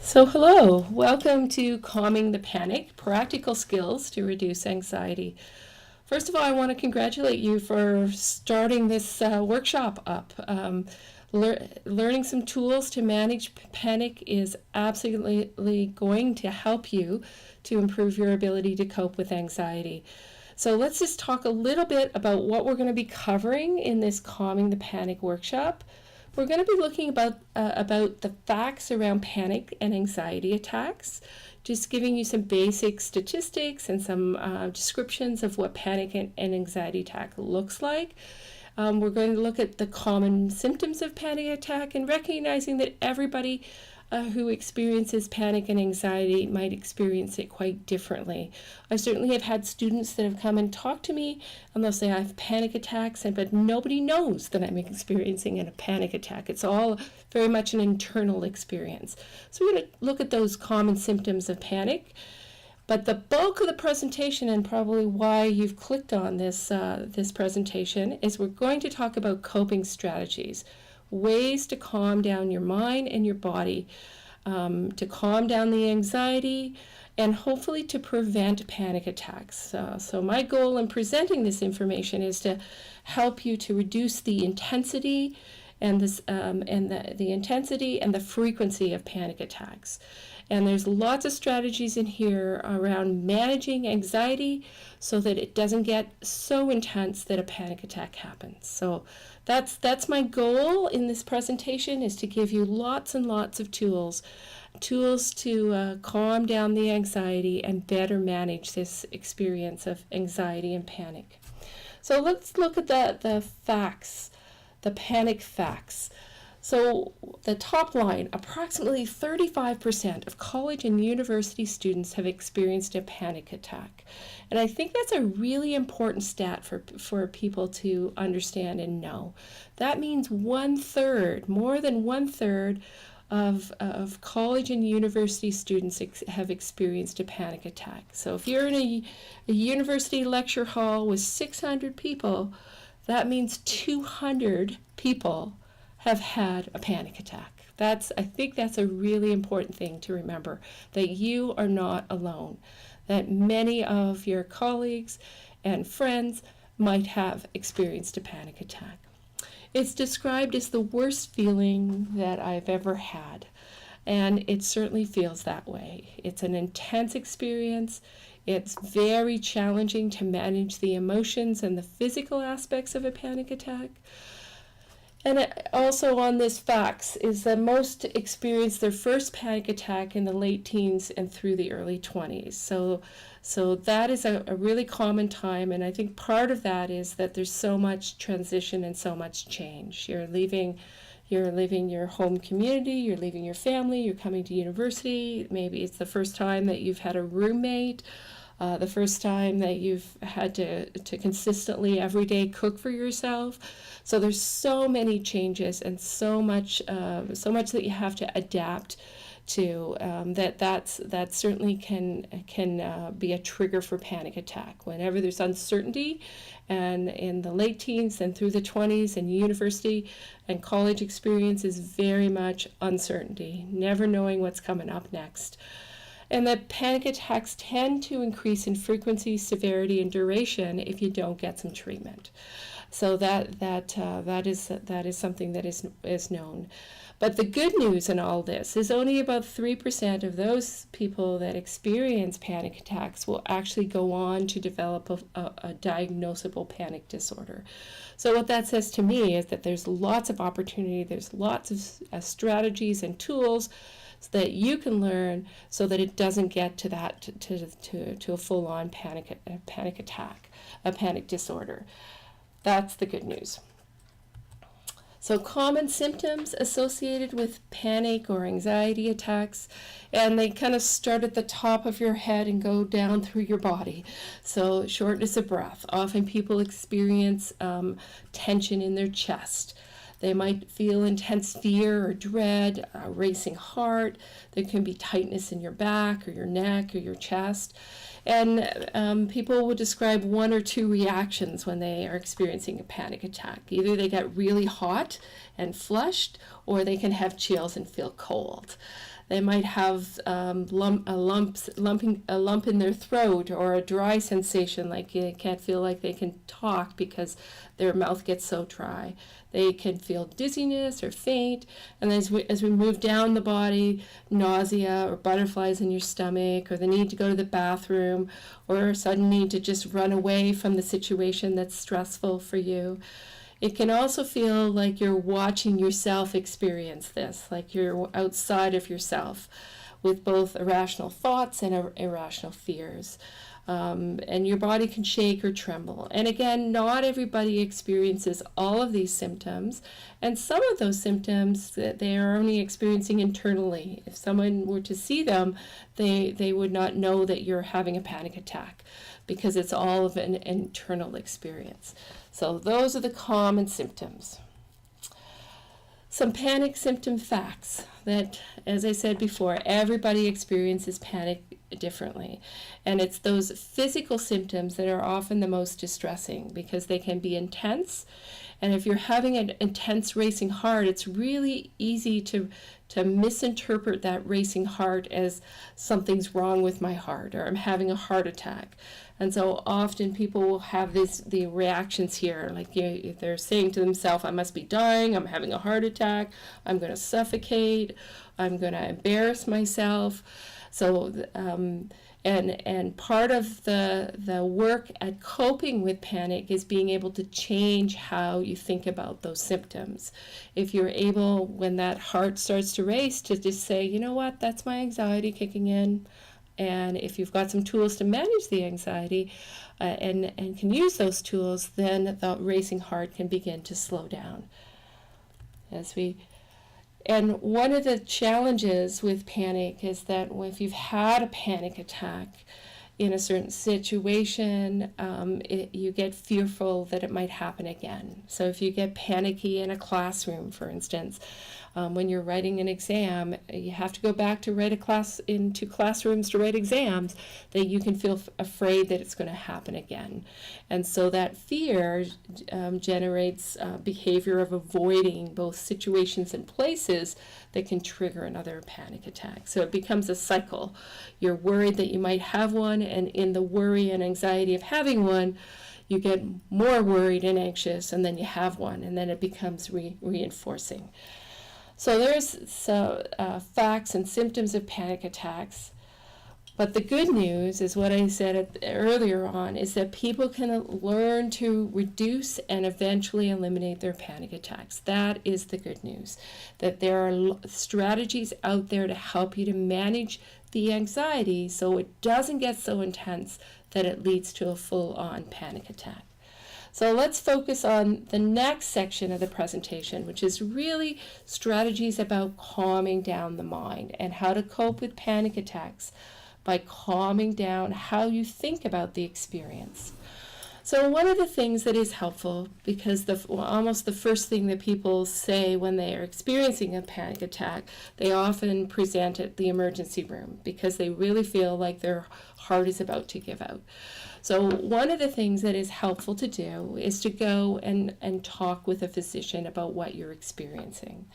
So, hello, welcome to Calming the Panic Practical Skills to Reduce Anxiety. First of all, I want to congratulate you for starting this workshop up. Learning some tools to manage panic is absolutely going to help you to improve your ability to cope with anxiety. So, let's just talk a little bit about what we're going to be covering in this Calming the Panic workshop. We're going to be looking about the facts around panic and anxiety attacks, just giving you some basic statistics and some descriptions of what panic and anxiety attack looks like. We're going to look at the common symptoms of panic attack and recognizing that everybody who experiences panic and anxiety might experience it quite differently. I certainly have had students that have come and talked to me and they'll say I have panic attacks, but nobody knows that I'm experiencing a panic attack. It's all very much an internal experience. So we're going to look at those common symptoms of panic. But the bulk of the presentation, and probably why you've clicked on this presentation, is we're going to talk about coping strategies, ways to calm down your mind and your body, to calm down the anxiety, and hopefully to prevent panic attacks. So my goal in presenting this information is to help you to reduce the intensity and the intensity and the frequency of panic attacks. And there's lots of strategies in here around managing anxiety so that it doesn't get so intense that a panic attack happens. So that's my goal in this presentation, is to give you lots and lots of tools to calm down the anxiety and better manage this experience of anxiety and panic. So let's look at the facts, the panic facts. So the top line, approximately 35% of college and university students have experienced a panic attack. And I think that's a really important stat for people to understand and know. That means more than one third of college and university students have experienced a panic attack. So if you're in a university lecture hall with 600 people, that means 200 people have had a panic attack. I think that's a really important thing to remember, that you are not alone, that many of your colleagues and friends might have experienced a panic attack. It's described as the worst feeling that I've ever had, and it certainly feels that way. It's an intense experience. It's very challenging to manage the emotions and the physical aspects of a panic attack. And also on this facts is that most experience their first panic attack in the late teens and through the early 20s. So that is a really common time, and I think part of that is that there's so much transition and so much change. You're leaving your home community, you're leaving your family, you're coming to university. Maybe it's the first time that you've had a roommate, the first time that you've had to consistently every day cook for yourself. So there's so many changes and so much that you have to adapt to, that certainly can be a trigger for panic attack. Whenever there's uncertainty, and in the late teens and through the 20s, and university and college experience is very much uncertainty, never knowing what's coming up next. And that panic attacks tend to increase in frequency, severity, and duration if you don't get some treatment. So that is something that is known. But the good news in all this is only about 3% of those people that experience panic attacks will actually go on to develop a diagnosable panic disorder. So what that says to me is that there's lots of opportunity, there's lots of strategies and tools that you can learn so that it doesn't get to that to a full-on panic attack, a panic disorder. That's the good news. So common symptoms associated with panic or anxiety attacks, and they kind of start at the top of your head and go down through your body. So shortness of breath. Often people experience tension in their chest. They might feel intense fear or dread, a racing heart. There can be tightness in your back or your neck or your chest. And people would describe one or two reactions when they are experiencing a panic attack. Either they get really hot and flushed, or they can have chills and feel cold. They might have a lump in their throat, or a dry sensation, like they can't feel like they can talk because their mouth gets so dry. They can feel dizziness or faint, and as we move down the body, nausea or butterflies in your stomach, or the need to go to the bathroom, or a sudden need to just run away from the situation that's stressful for you. It can also feel like you're watching yourself experience this, like you're outside of yourself with both irrational thoughts and irrational fears. And your body can shake or tremble. And again, not everybody experiences all of these symptoms, and some of those symptoms that they are only experiencing internally. If someone were to see them, they would not know that you're having a panic attack, because it's all of an internal experience. So those are the common symptoms. Some panic symptom facts that, as I said before, everybody experiences panic differently. And it's those physical symptoms that are often the most distressing, because they can be intense. And if you're having an intense racing heart, it's really easy to misinterpret that racing heart as something's wrong with my heart, or I'm having a heart attack. And so often people will have the reactions here, like they're saying to themselves, I must be dying, I'm having a heart attack, I'm going to suffocate, I'm going to embarrass myself. So, and part of the work at coping with panic is being able to change how you think about those symptoms. If you're able, when that heart starts to race, to just say, you know what, that's my anxiety kicking in. And if you've got some tools to manage the anxiety and can use those tools, then the racing heart can begin to slow down. And one of the challenges with panic is that if you've had a panic attack in a certain situation, you get fearful that it might happen again. So if you get panicky in a classroom, for instance, when you're writing an exam, you have to go back to into classrooms to write exams, that you can feel afraid that it's going to happen again. And so that fear generates behavior of avoiding both situations and places that can trigger another panic attack. So it becomes a cycle. You're worried that you might have one, and in the worry and anxiety of having one, you get more worried and anxious, and then you have one, and then it becomes reinforcing. So there's facts and symptoms of panic attacks. But the good news is what I said earlier on, is that people can learn to reduce and eventually eliminate their panic attacks. That is the good news, that there are strategies out there to help you to manage the anxiety so it doesn't get so intense that it leads to a full-on panic attack. So let's focus on the next section of the presentation, which is really strategies about calming down the mind and how to cope with panic attacks by calming down how you think about the experience. So one of the things that is helpful, because almost the first thing that people say when they are experiencing a panic attack, they often present at the emergency room because they really feel like their heart is about to give out. So one of the things that is helpful to do is to go and talk with a physician about what you're experiencing.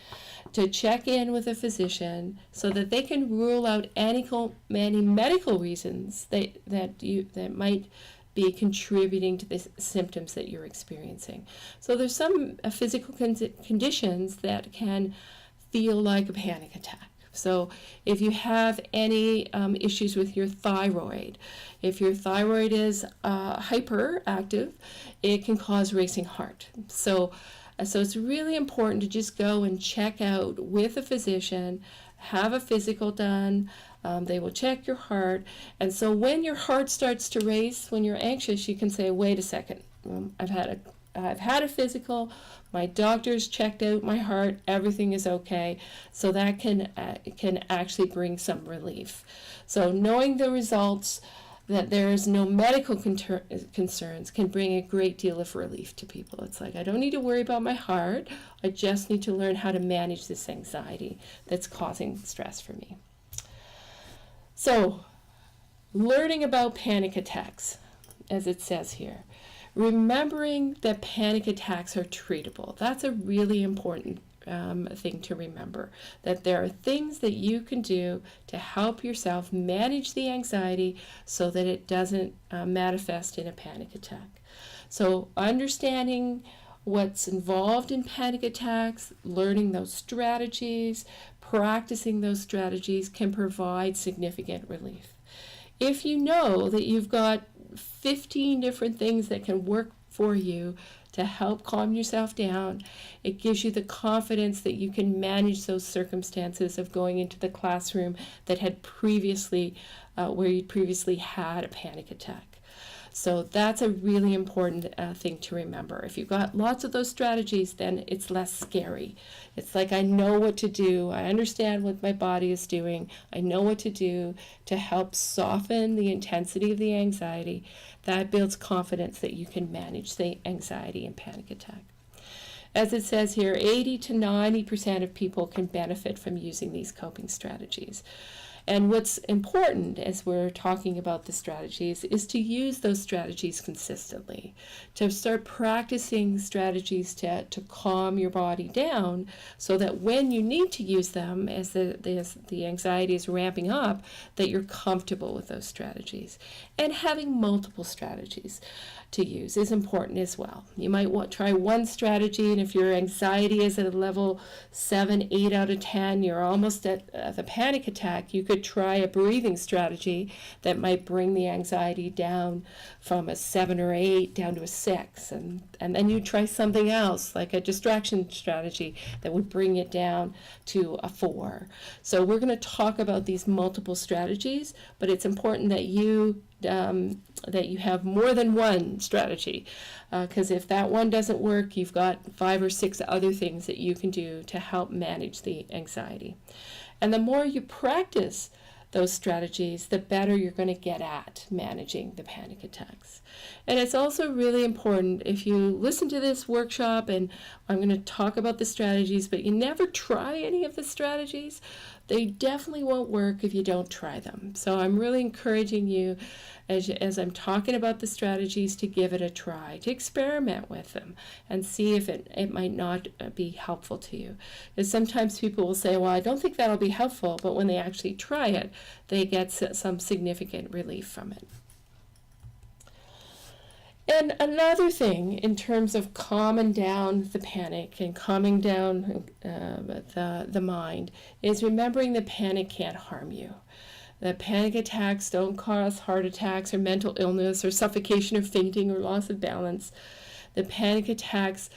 To check in with a physician so that they can rule out any medical reasons that might be contributing to the symptoms that you're experiencing. So there's some physical conditions that can feel like a panic attack. So if you have any issues with your thyroid, if your thyroid is hyperactive, it can cause racing heart. So it's really important to just go and check out with a physician, have a physical done. They will check your heart. And so when your heart starts to race, when you're anxious, you can say, wait a second, I've had a physical, my doctor's checked out my heart, everything is okay. So that can actually bring some relief. So knowing the results, that there is no medical concerns, can bring a great deal of relief to people. It's like, I don't need to worry about my heart, I just need to learn how to manage this anxiety that's causing stress for me. So, learning about panic attacks, as it says here. Remembering that panic attacks are treatable. That's a really important thing to remember, that there are things that you can do to help yourself manage the anxiety so that it doesn't manifest in a panic attack. So understanding what's involved in panic attacks, learning those strategies, practicing those strategies can provide significant relief. If you know that you've got 15 different things that can work for you to help calm yourself down, it gives you the confidence that you can manage those circumstances of going into the classroom that had previously, where you previously had a panic attack. So that's a really important thing to remember. If you've got lots of those strategies, then it's less scary. It's like, I know what to do. I understand what my body is doing. I know what to do to help soften the intensity of the anxiety. That builds confidence that you can manage the anxiety and panic attack. As it says here, 80 to 90% of people can benefit from using these coping strategies. And what's important as we're talking about the strategies is to use those strategies consistently, to start practicing strategies to calm your body down so that when you need to use them as the anxiety is ramping up, that you're comfortable with those strategies. And having multiple strategies to use is important as well. You might try one strategy, and if your anxiety is at a level 7, 8 out of 10, you're almost at the panic attack, you could try a breathing strategy that might bring the anxiety down from a 7 or 8 down to a 6. And then you try something else, like a distraction strategy that would bring it down to a 4. So we're going to talk about these multiple strategies, but it's important that you have more than one strategy, because if that one doesn't work, you've got 5 or 6 other things that you can do to help manage the anxiety. And the more you practice those strategies, the better you're going to get at managing the panic attacks. And it's also really important, if you listen to this workshop, and I'm going to talk about the strategies, but you never try any of the strategies, they definitely won't work if you don't try them. So I'm really encouraging you, as I'm talking about the strategies, to give it a try, to experiment with them and see if it might not be helpful to you. Because sometimes people will say, well, I don't think that'll be helpful, but when they actually try it, they get some significant relief from it. And another thing in terms of calming down the panic and calming down the mind is remembering that panic can't harm you. That panic attacks don't cause heart attacks or mental illness or suffocation or fainting or loss of balance. The panic attacks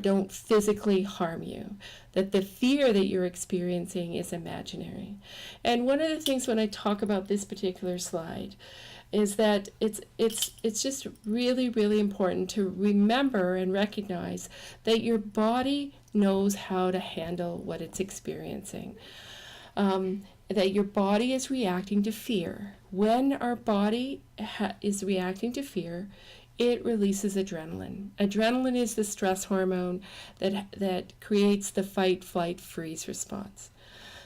don't physically harm you. That the fear that you're experiencing is imaginary. And one of the things when I talk about this particular slide is that it's just really, really important to remember and recognize that your body knows how to handle what it's experiencing. That your body is reacting to fear. When our body is reacting to fear, it releases adrenaline. Adrenaline is the stress hormone that creates the fight, flight, freeze response.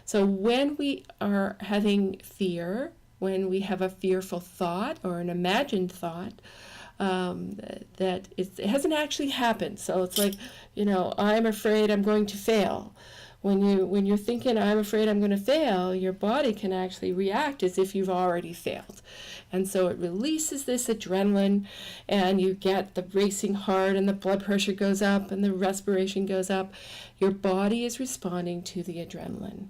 So when we are having fear, when we have a fearful thought or an imagined thought, that it hasn't actually happened. So it's like, I'm afraid I'm going to fail. When you're thinking, I'm afraid I'm going to fail, your body can actually react as if you've already failed. And so it releases this adrenaline, and you get the racing heart, and the blood pressure goes up, and the respiration goes up. Your body is responding to the adrenaline.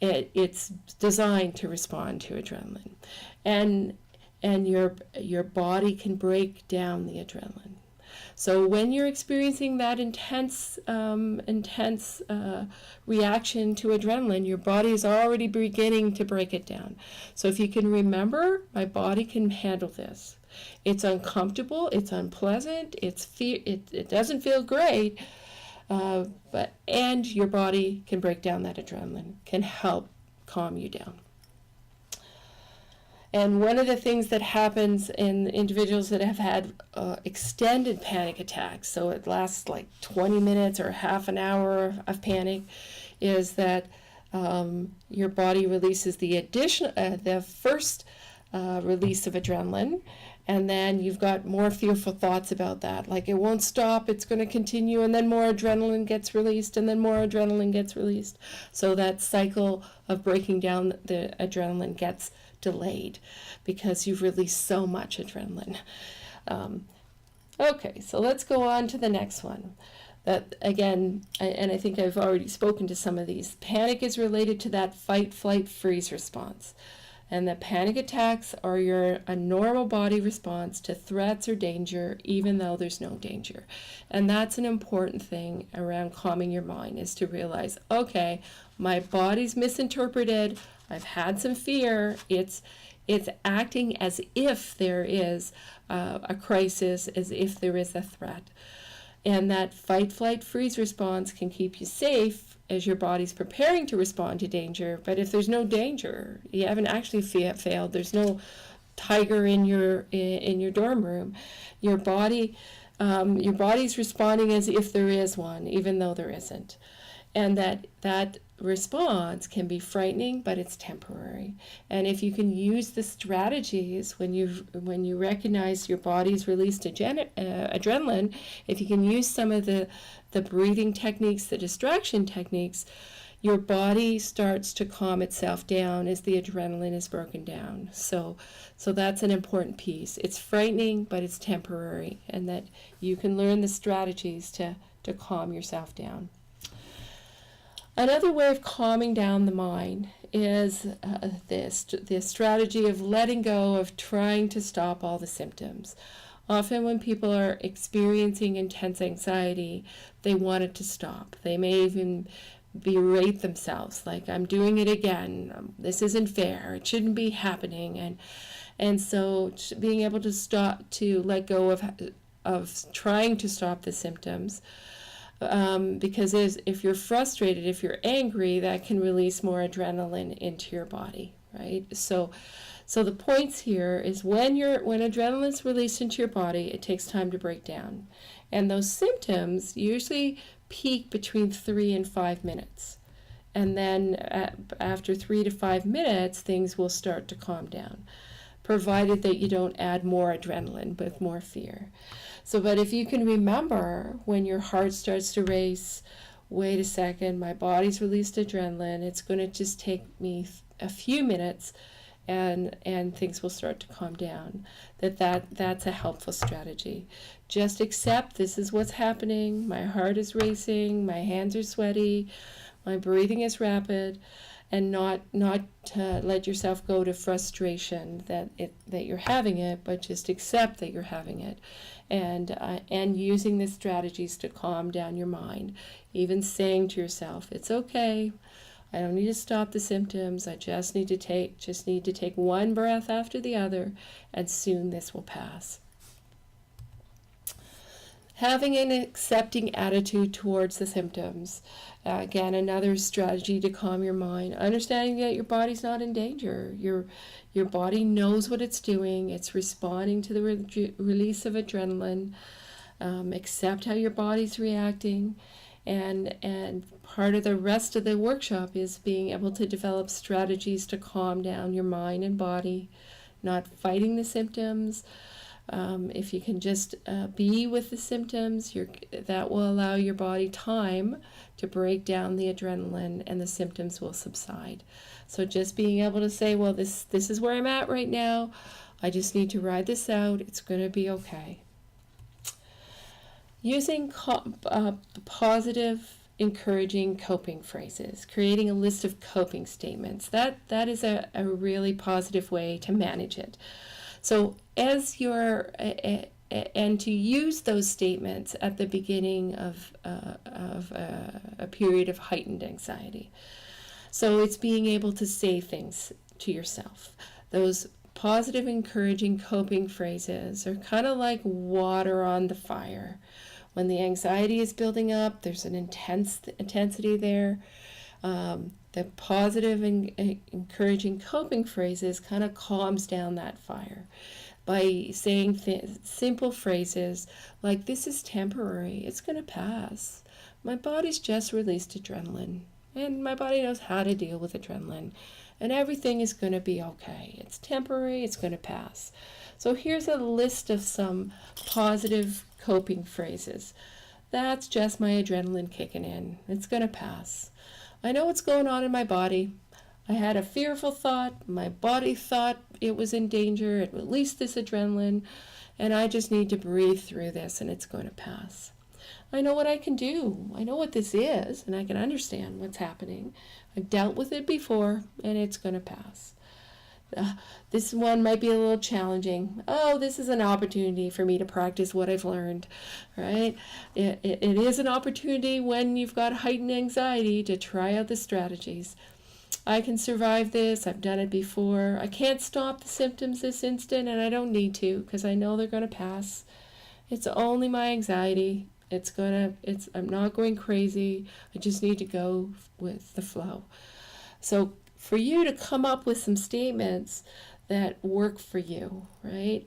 It's designed to respond to adrenaline. And your body can break down the adrenaline. So when you're experiencing that intense reaction to adrenaline, your body is already beginning to break it down. So if you can remember, my body can handle this. It's uncomfortable, it's unpleasant, it doesn't feel great, and your body can break down that adrenaline, can help calm you down. And one of the things that happens in individuals that have had extended panic attacks, so it lasts like 20 minutes or half an hour of panic, is that your body releases the first release of adrenaline, And then you've got more fearful thoughts about that, like it won't stop, it's going to continue, and then more adrenaline gets released, and then more adrenaline gets released. So that cycle of breaking down the adrenaline gets delayed because you've released so much adrenaline. Okay, so let's go on to the next one. That again, and I think I've already spoken to some of these. Panic is related to that fight, flight, freeze response. And the panic attacks are a normal body response to threats or danger, even though there's no danger. And that's an important thing around calming your mind, is to realize, okay, my body's misinterpreted. I've had some fear. It's acting as if there is a crisis, as if there is a threat. And that fight, flight, freeze response can keep you safe as your body's preparing to respond to danger. But if there's no danger, you haven't actually failed, there's no tiger in your dorm room, your body's responding as if there is one, even though there isn't. And that response can be frightening, but it's temporary. And if you can use the strategies when you recognize your body's released adrenaline, if you can use some of the breathing techniques, the distraction techniques, your body starts to calm itself down as the adrenaline is broken down. So that's an important piece. It's frightening, but it's temporary, and that you can learn the strategies to calm yourself down. Another way of calming down the mind is the strategy of letting go, of trying to stop all the symptoms. Often when people are experiencing intense anxiety, they want it to stop. They may even berate themselves, like, I'm doing it again. This isn't fair. It shouldn't be happening. And so being able to stop, to let go of trying to stop the symptoms. Because if you're frustrated, if you're angry, that can release more adrenaline into your body, right? So the points here is when adrenaline's released into your body, it takes time to break down. And those symptoms usually peak between 3 and 5 minutes. And then after 3 to 5 minutes, things will start to calm down, provided that you don't add more adrenaline with more fear. But if you can remember when your heart starts to race, wait a second, my body's released adrenaline, it's going to just take me a few minutes and things will start to calm down. That's a helpful strategy. Just accept this is what's happening. My heart is racing, my hands are sweaty, my breathing is rapid, and not let yourself go to frustration that you're having it, but just accept that you're having it, and using the strategies to calm down your mind. Even saying to yourself, "It's okay. I don't need to stop the symptoms. I just need to take one breath after the other, and soon this will pass." Having an accepting attitude towards the symptoms. Again, another strategy to calm your mind. Understanding that your body's not in danger. Your body knows what it's doing. It's responding to the release of adrenaline. Accept how your body's reacting. And part of the rest of the workshop is being able to develop strategies to calm down your mind and body, not fighting the symptoms. If you can just be with the symptoms, that will allow your body time to break down the adrenaline, and the symptoms will subside. So just being able to say, well, this is where I'm at right now. I just need to ride this out. It's going to be okay. Using positive, encouraging coping phrases, creating a list of coping statements. That is a really positive way to manage it. So as and to use those statements at the beginning of a period of heightened anxiety. So it's being able to say things to yourself. Those positive, encouraging coping phrases are kind of like water on the fire. When the anxiety is building up, there's an intensity there. The positive and encouraging coping phrases kind of calms down that fire by saying simple phrases like, this is temporary, it's going to pass. My body's just released adrenaline, and my body knows how to deal with adrenaline. and everything is going to be okay. It's temporary, it's going to pass. So here's a list of some positive coping phrases. That's just my adrenaline kicking in. It's going to pass. I know what's going on in my body. I had a fearful thought. My body thought it was in danger. It released this adrenaline, and I just need to breathe through this, and it's going to pass. I know what I can do. I know what this is, and I can understand what's happening. I've dealt with it before, and it's going to pass. This one might be a little challenging. Oh, this is an opportunity for me to practice what I've learned, right? It is an opportunity when you've got heightened anxiety to try out the strategies. I can survive this. I've done it before. I can't stop the symptoms this instant, and I don't need to because I know they're going to pass. It's only my anxiety. I'm not going crazy. I just need to go with the flow. So for you to come up with some statements that work for you, right?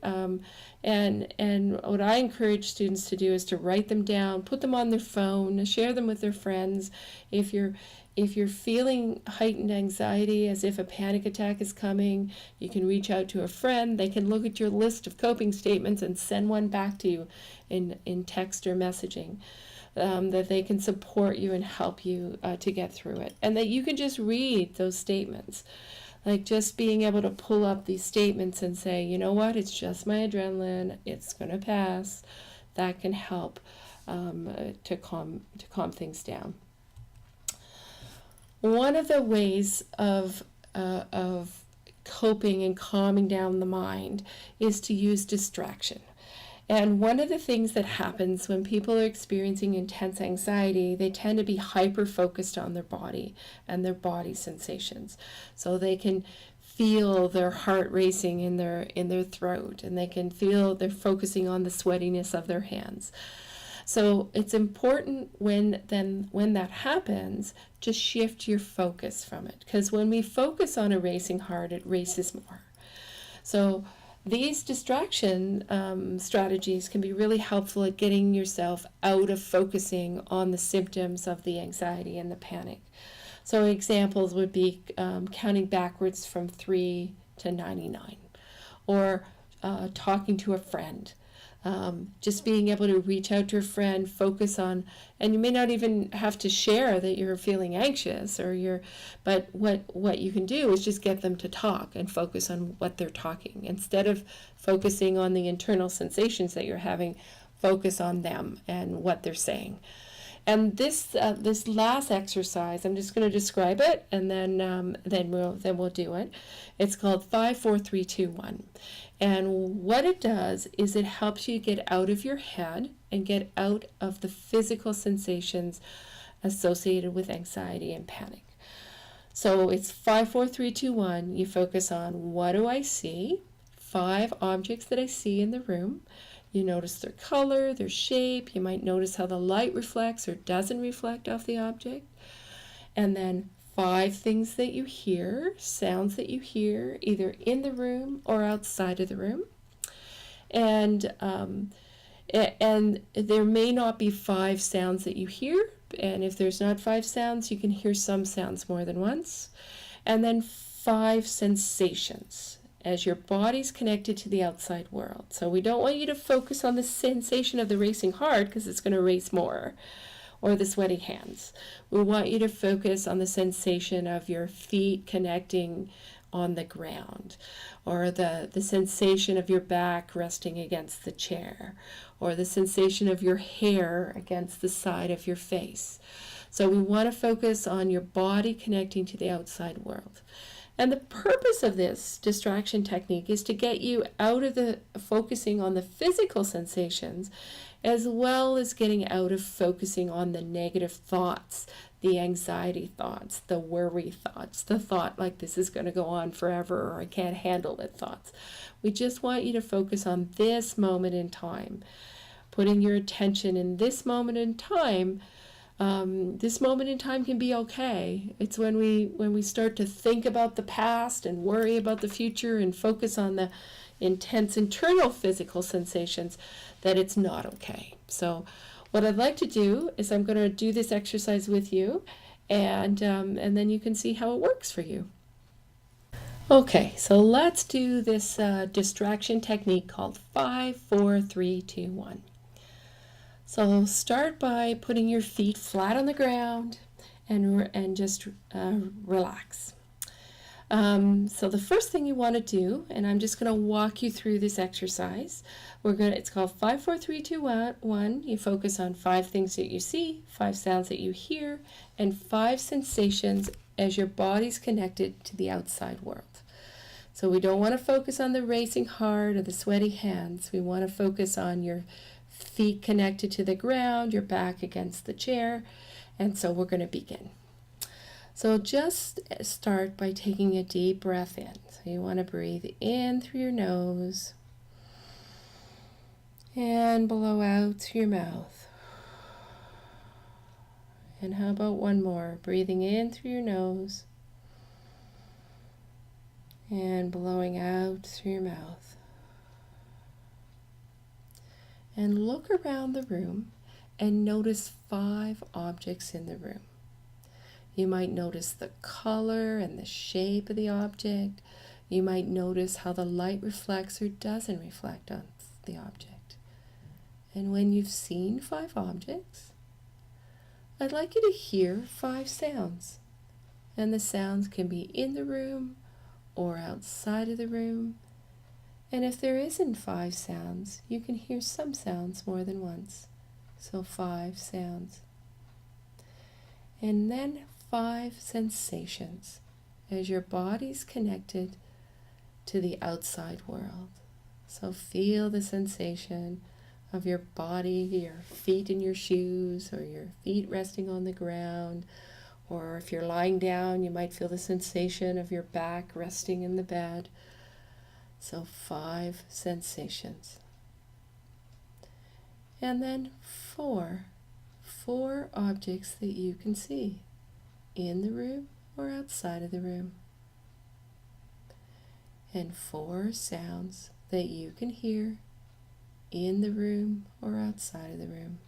And what I encourage students to do is to write them down, put them on their phone, share them with their friends. If you're feeling heightened anxiety as if a panic attack is coming, you can reach out to a friend. They can look at your list of coping statements and send one back to you in text or messaging. That they can support you and help you to get through it. And that you can just read those statements. Like just being able to pull up these statements and say, you know what, it's just my adrenaline, it's going to pass. That can help to calm things down. One of the ways of coping and calming down the mind is to use distraction. And one of the things that happens when people are experiencing intense anxiety, they tend to be hyper-focused on their body and their body sensations. So they can feel their heart racing in their throat, and they can feel they're focusing on the sweatiness of their hands. So it's important when that happens, to shift your focus from it. Because when we focus on a racing heart, it races more. So these distraction strategies can be really helpful at getting yourself out of focusing on the symptoms of the anxiety and the panic. So examples would be counting backwards from 3 to 99, or talking to a friend. Just being able to reach out to a friend, focus on, and you may not even have to share that you're feeling anxious but what you can do is just get them to talk and focus on what they're talking. Instead of focusing on the internal sensations that you're having, focus on them and what they're saying. And this last exercise, I'm just going to describe it, and then we'll do it. It's called 5, 4, 3, 2, 1. And what it does is it helps you get out of your head and get out of the physical sensations associated with anxiety and panic. So it's 5, 4, 3, 2, 1. You focus on, what do I see? 5 objects that I see in the room. You notice their color, their shape. You might notice how the light reflects or doesn't reflect off the object. And then 5 things that you hear, sounds that you hear, either in the room or outside of the room. And there may not be 5 sounds that you hear. And if there's not 5 sounds, you can hear some sounds more than once. And then 5 sensations, as your body's connected to the outside world. So we don't want you to focus on the sensation of the racing heart, because it's going to race more, or the sweaty hands. We want you to focus on the sensation of your feet connecting on the ground, or the sensation of your back resting against the chair, or the sensation of your hair against the side of your face. So we want to focus on your body connecting to the outside world. And the purpose of this distraction technique is to get you out of the focusing on the physical sensations, as well as getting out of focusing on the negative thoughts, the anxiety thoughts, the worry thoughts, the thought like this is going to go on forever, or I can't handle it thoughts. We just want you to focus on this moment in time, putting your attention in this moment in time. This moment in time can be okay. It's when we start to think about the past and worry about the future and focus on the intense internal physical sensations that it's not okay. So what I'd like to do is I'm going to do this exercise with you, and then you can see how it works for you. Okay, so let's do this distraction technique called 5, 4, 3, 2, 1. So start by putting your feet flat on the ground and just relax. So the first thing you want to do, and I'm just going to walk you through this exercise. It's called 5, 4, 3, 2, 1. You focus on 5 things that you see, 5 sounds that you hear, and 5 sensations as your body's connected to the outside world. So we don't want to focus on the racing heart or the sweaty hands. We want to focus on your feet connected to the ground, your back against the chair. And so we're going to begin. So just start by taking a deep breath in. So you want to breathe in through your nose and blow out through your mouth. And how about one more? Breathing in through your nose and blowing out through your mouth. And look around the room and notice 5 objects in the room. You might notice the color and the shape of the object. You might notice how the light reflects or doesn't reflect on the object. And when you've seen 5 objects, I'd like you to hear 5 sounds. And the sounds can be in the room or outside of the room. And if there isn't 5 sounds, you can hear some sounds more than once. So 5 sounds. And then 5 sensations as your body's connected to the outside world. So feel the sensation of your body, your feet in your shoes, or your feet resting on the ground. Or if you're lying down, you might feel the sensation of your back resting in the bed. So 5 sensations. And then 4 objects that you can see in the room or outside of the room. And 4 sounds that you can hear in the room or outside of the room.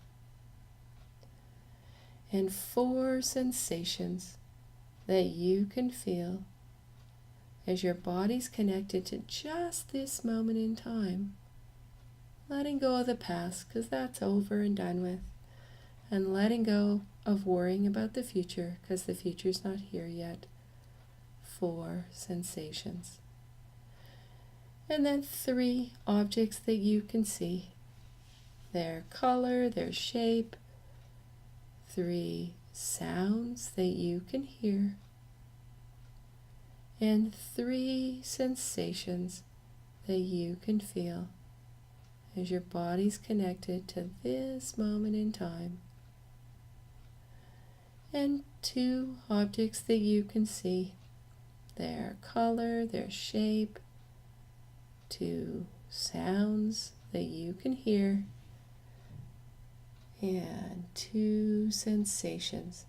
And 4 sensations that you can feel as your body's connected to just this moment in time. Letting go of the past, because that's over and done with. And letting go of worrying about the future, because the future's not here yet. 4 sensations. And then 3 objects that you can see. Their color, their shape. 3 sounds that you can hear. And 3 sensations that you can feel as your body's connected to this moment in time. And 2 objects that you can see, their color, their shape. 2 sounds that you can hear. And 2 sensations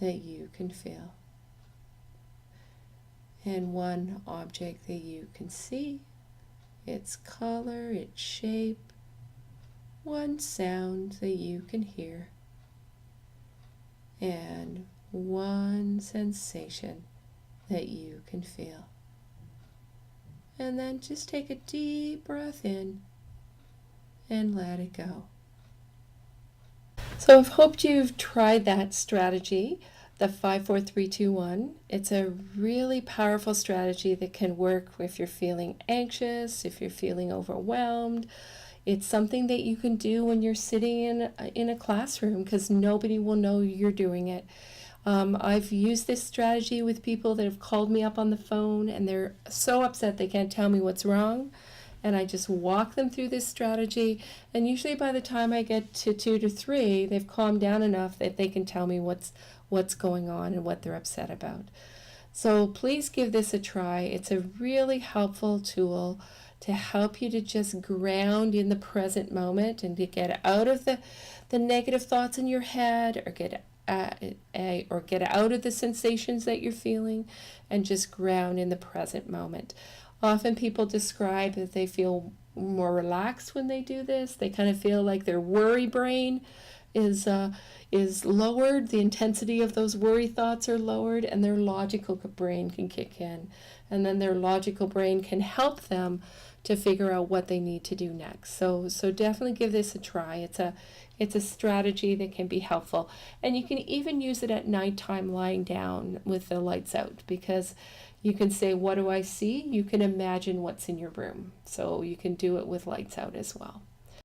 that you can feel. And 1 object that you can see, its color, its shape. 1 sound that you can hear. And 1 sensation that you can feel. And then just take a deep breath in and let it go. So I've hoped you've tried that strategy, the 5, 4, 3, 2, 1. It's a really powerful strategy that can work if you're feeling anxious, if you're feeling overwhelmed. It's something that you can do when you're sitting in a classroom, because nobody will know you're doing it. I've used this strategy with people that have called me up on the phone and they're so upset they can't tell me what's wrong. And I just walk them through this strategy. And usually by the time I get to 2 to 3, they've calmed down enough that they can tell me what's going on and what they're upset about. So please give this a try. It's a really helpful tool to help you to just ground in the present moment and to get out of the negative thoughts in your head, or get out of the sensations that you're feeling, and just ground in the present moment. Often people describe that they feel more relaxed when they do this. They kind of feel like their worry brain is lowered. The intensity of those worry thoughts are lowered, and their logical brain can kick in. and then their logical brain can help them to figure out what they need to do next. So definitely give this a try. It's a strategy that can be helpful, and you can even use it at nighttime lying down with the lights out, because you can say, what do I see? You can imagine what's in your room. So you can do it with lights out as well.